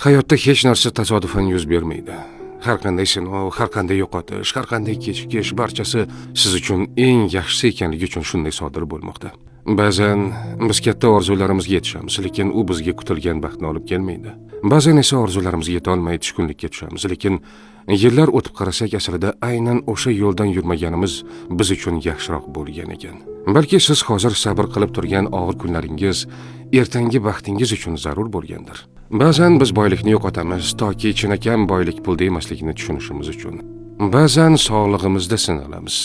Hayotda hech narsa tasodifan yuz bermaydi. Har qanday sinov, har qanday yo'qotish, har qanday kechikish barchasi siz uchun eng yaxshisi ekanligi uchun shunday sodir bo'lmoqda. Ba'zan biz katta orzularimizga yetishamiz, lekin u bizga kutilgan baxtni olib kelmaydi. Ba'zan esa orzularimizga yeta olmay tushkunlikka tushamiz, lekin yillar o'tib qarasak aslida aynan o'sha yo'ldan yurmaganimiz biz uchun yaxshiroq bo'lgan ekan. Balki siz hozir sabr qilib turgan og'ir kunlaringiz ertangi baxtingiz uchun zarur bo'lgandir. Ba'zan biz boylikni yo'qotamiz toki chinakam boylik pulda emasligini tushunishimiz uchun. Ba'zan sog'lig'imizda sinalamiz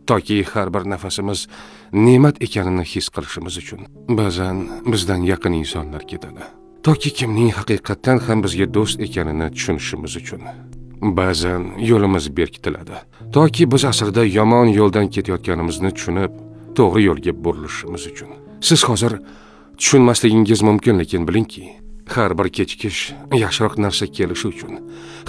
toki har bir nafasimiz ne'mat ekanini his qilishimiz uchun. Ba'zan bizdan yaqin insonlar ketadi toki kimning haqiqatan ham bizga do'st ekanini tushunishimiz uchun. Ba'zan yo'limiz berkitiladi toki biz aslida yomon yo'ldan ketayotganimizni tushunib, to'g'ri yo'lga burilishimiz uchun. Siz hozir tushunmasligingiz mumkin, lekin bilingki, har bir kechikish yaxshiroq narsa kelishi uchun,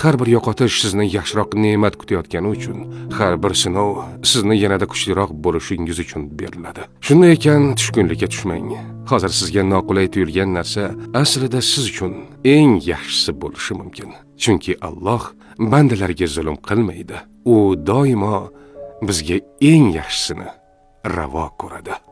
har bir yo'qotish sizni yaxshiroq ne'mat kutayotgani uchun, har bir sinov sizni yanada kuchliroq bo'lishingiz uchun beriladi. Shunday ekan, tushkunlikka tushmang. Hozir sizga noqulay tuyulgan narsa aslida siz uchun eng yaxshisi bo'lishi mumkin. Chunki Alloh bandalariga zulm qilmaydi. U doimo bizga eng yaxshisini ravo ko'radi.